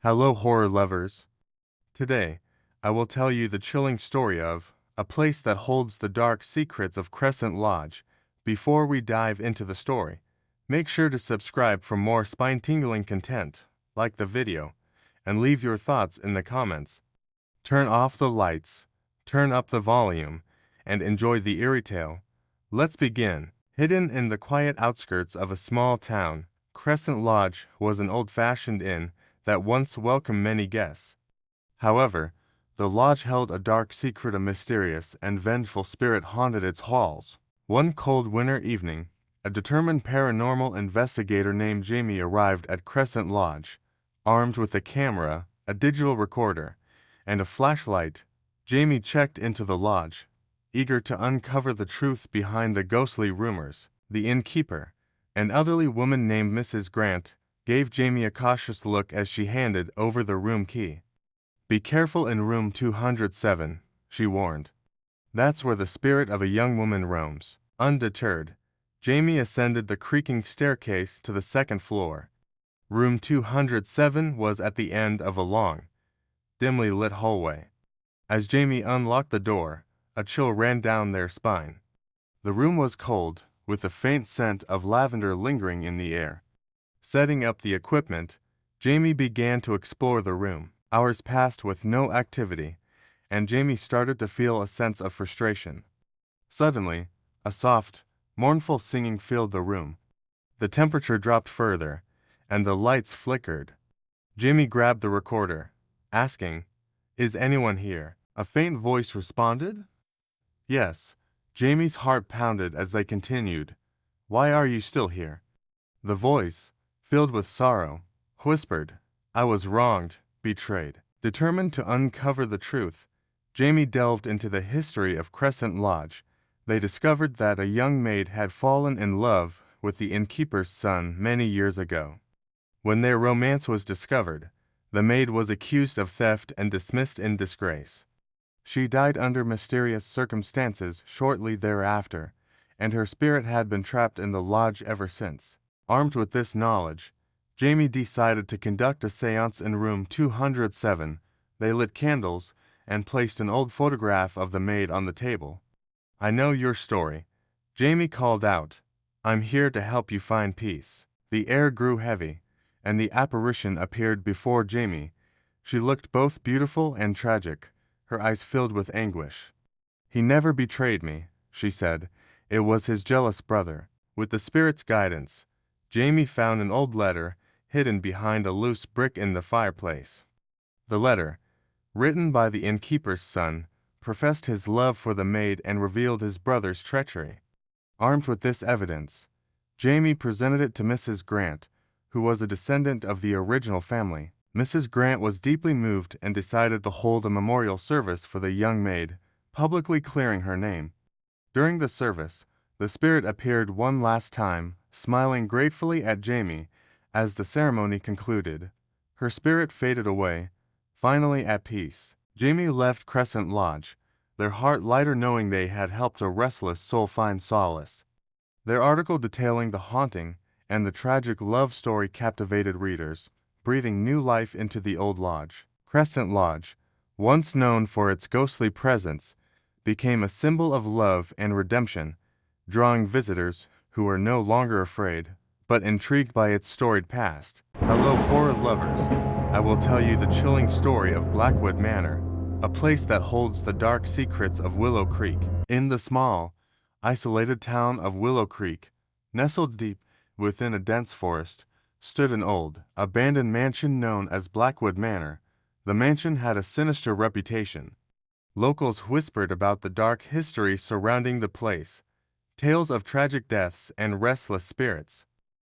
Hello, horror lovers. Today, I will tell you the chilling story of a place that holds the dark secrets of Crescent Lodge. Before we dive into the story, make sure to subscribe for more spine-tingling content, like the video, and leave your thoughts in the comments. Turn off the lights, turn up the volume, and enjoy the eerie tale. Let's begin. Hidden in the quiet outskirts of a small town, Crescent Lodge was an old-fashioned inn that once welcomed many guests. However, the lodge held a dark secret. A mysterious and vengeful spirit haunted its halls. One cold winter evening, a determined paranormal investigator named Jamie arrived at Crescent Lodge. Armed with a camera, a digital recorder, and a flashlight, Jamie checked into the lodge, eager to uncover the truth behind the ghostly rumors. The innkeeper, an elderly woman named Mrs. Grant, gave Jamie a cautious look as she handed over the room key. "Be careful in room 207, she warned. "That's where the spirit of a young woman roams." Undeterred, Jamie ascended the creaking staircase to the second floor. Room 207 was at the end of a long, dimly lit hallway. As Jamie unlocked the door, a chill ran down their spine. The room was cold, with a faint scent of lavender lingering in the air. Setting up the equipment, Jamie began to explore the room. Hours passed with no activity, and Jamie started to feel a sense of frustration. Suddenly, a soft, mournful singing filled the room. The temperature dropped further, and the lights flickered. Jamie grabbed the recorder, asking, "Is anyone here?" A faint voice responded, "Yes." Jamie's heart pounded as they continued, "Why are you still here?" The voice, filled with sorrow, whispered, "I was wronged, betrayed." Determined to uncover the truth, Jamie delved into the history of Crescent Lodge. They discovered that a young maid had fallen in love with the innkeeper's son many years ago. When their romance was discovered, the maid was accused of theft and dismissed in disgrace. She died under mysterious circumstances shortly thereafter, and her spirit had been trapped in the lodge ever since. Armed with this knowledge, Jamie decided to conduct a seance in room 207. They lit candles and placed an old photograph of the maid on the table. "I know your story," Jamie called out. "I'm here to help you find peace." The air grew heavy, and the apparition appeared before Jamie. She looked both beautiful and tragic, her eyes filled with anguish. "He never betrayed me," she said. "It was his jealous brother." With the spirit's guidance, Jamie found an old letter hidden behind a loose brick in the fireplace. The letter, written by the innkeeper's son, professed his love for the maid and revealed his brother's treachery. Armed with this evidence, Jamie presented it to Mrs. Grant, who was a descendant of the original family. Mrs. Grant was deeply moved and decided to hold a memorial service for the young maid, publicly clearing her name. During the service, the spirit appeared one last time, smiling gratefully at Jamie. As the ceremony concluded, her spirit faded away, finally at peace. Jamie left Crescent Lodge, their heart lighter knowing they had helped a restless soul find solace. Their article detailing the haunting and the tragic love story captivated readers, breathing new life into the old lodge. Crescent Lodge, once known for its ghostly presence, became a symbol of love and redemption, drawing visitors who were no longer afraid, but intrigued by its storied past. Hello, horror lovers. I will tell you the chilling story of Blackwood Manor, a place that holds the dark secrets of Willow Creek. In the small, isolated town of Willow Creek, nestled deep within a dense forest, stood an old, abandoned mansion known as Blackwood Manor. The mansion had a sinister reputation. Locals whispered about the dark history surrounding the place, tales of tragic deaths and restless spirits.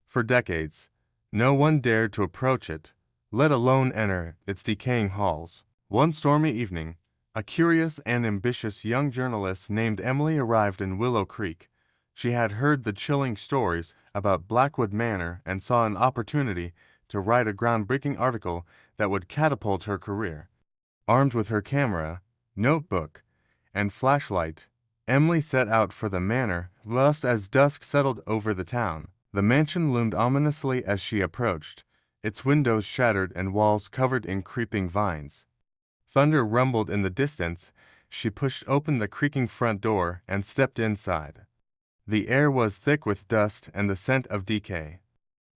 For decades, no one dared to approach it, let alone enter its decaying halls. One stormy evening, a curious and ambitious young journalist named Emily arrived in Willow Creek. She had heard the chilling stories about Blackwood Manor and saw an opportunity to write a groundbreaking article that would catapult her career. Armed with her camera, notebook, and flashlight, Emily set out for the manor just as dusk settled over the town. The mansion loomed ominously as she approached, its windows shattered and walls covered in creeping vines. Thunder rumbled in the distance. She pushed open the creaking front door and stepped inside. The air was thick with dust and the scent of decay.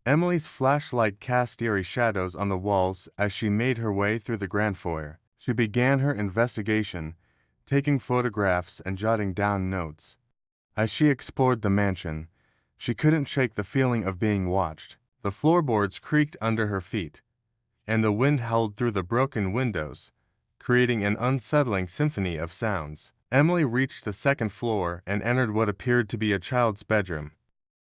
Emily's flashlight cast eerie shadows on the walls as she made her way through the grand foyer. She began her investigation, taking photographs and jotting down notes. As she explored the mansion, she couldn't shake the feeling of being watched. The floorboards creaked under her feet, and the wind howled through the broken windows, creating an unsettling symphony of sounds. Emily reached the second floor and entered what appeared to be a child's bedroom.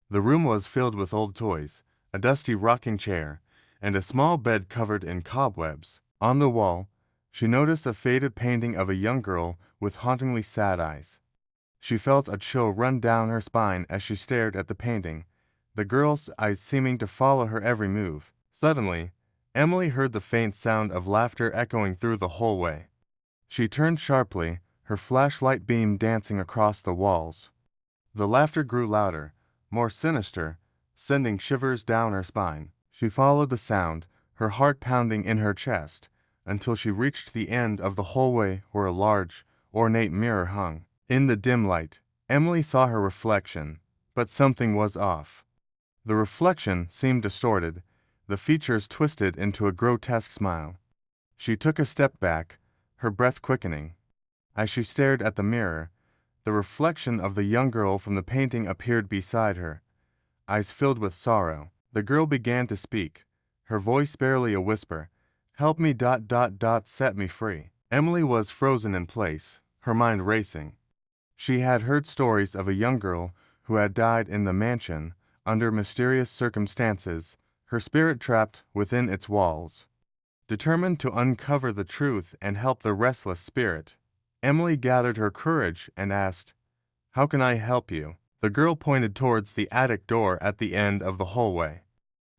The room was filled with old toys, a dusty rocking chair, and a small bed covered in cobwebs. On the wall, she noticed a faded painting of a young girl with hauntingly sad eyes. She felt a chill run down her spine as she stared at the painting, the girl's eyes seeming to follow her every move. Suddenly, Emily heard the faint sound of laughter echoing through the hallway. She turned sharply, her flashlight beam dancing across the walls. The laughter grew louder, more sinister, sending shivers down her spine. She followed the sound, her heart pounding in her chest, until she reached the end of the hallway where a large, ornate mirror hung. In the dim light, Emily saw her reflection, but something was off. The reflection seemed distorted, the features twisted into a grotesque smile. She took a step back, her breath quickening. As she stared at the mirror, the reflection of the young girl from the painting appeared beside her, eyes filled with sorrow. The girl began to speak, her voice barely a whisper. "Help me ... set me free." Emily was frozen in place, her mind racing. She had heard stories of a young girl who had died in the mansion under mysterious circumstances, her spirit trapped within its walls. Determined to uncover the truth and help the restless spirit, Emily gathered her courage and asked, "How can I help you?" The girl pointed towards the attic door at the end of the hallway.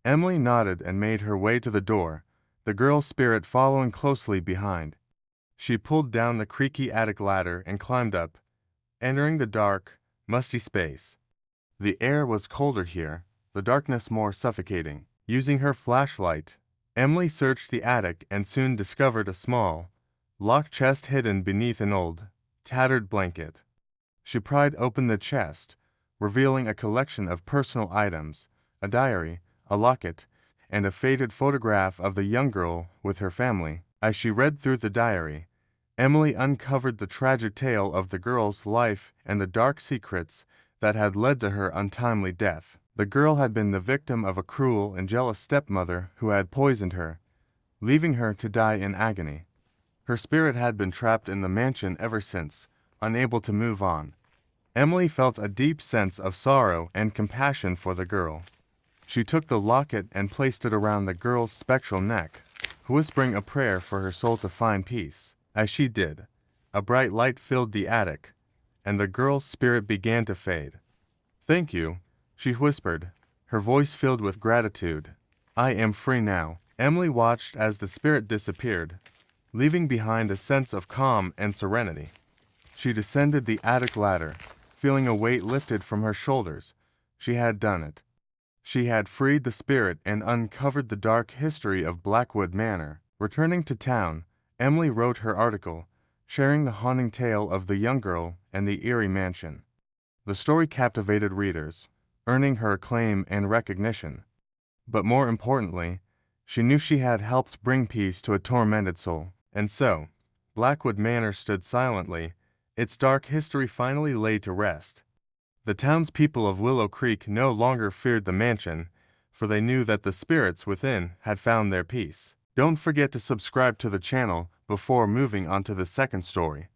Emily nodded and made her way to the door, the girl's spirit following closely behind. She pulled down the creaky attic ladder and climbed up, entering the dark, musty space. The air was colder here, the darkness more suffocating. Using her flashlight, Emily searched the attic and soon discovered a small, locked chest hidden beneath an old, tattered blanket. She pried open the chest, revealing a collection of personal items, a diary, a locket, and a faded photograph of the young girl with her family. As she read through the diary, Emily uncovered the tragic tale of the girl's life and the dark secrets that had led to her untimely death. The girl had been the victim of a cruel and jealous stepmother who had poisoned her, leaving her to die in agony. Her spirit had been trapped in the mansion ever since, unable to move on. Emily felt a deep sense of sorrow and compassion for the girl. She took the locket and placed it around the girl's spectral neck, whispering a prayer for her soul to find peace. As she did, a bright light filled the attic, and the girl's spirit began to fade. "Thank you," she whispered, her voice filled with gratitude. "I am free now." Emily watched as the spirit disappeared, leaving behind a sense of calm and serenity. She descended the attic ladder, feeling a weight lifted from her shoulders. She had done it. She had freed the spirit and uncovered the dark history of Blackwood Manor. Returning to town, Emily wrote her article, sharing the haunting tale of the young girl and the Eerie mansion. The story captivated readers, earning her acclaim and recognition. But more importantly, she knew she had helped bring peace to a tormented soul. And so, Blackwood Manor stood silently, its dark history finally laid to rest. The townspeople of Willow Creek no longer feared the mansion, for they knew that the spirits within had found their peace. Don't forget to subscribe to the channel before moving on to the second story.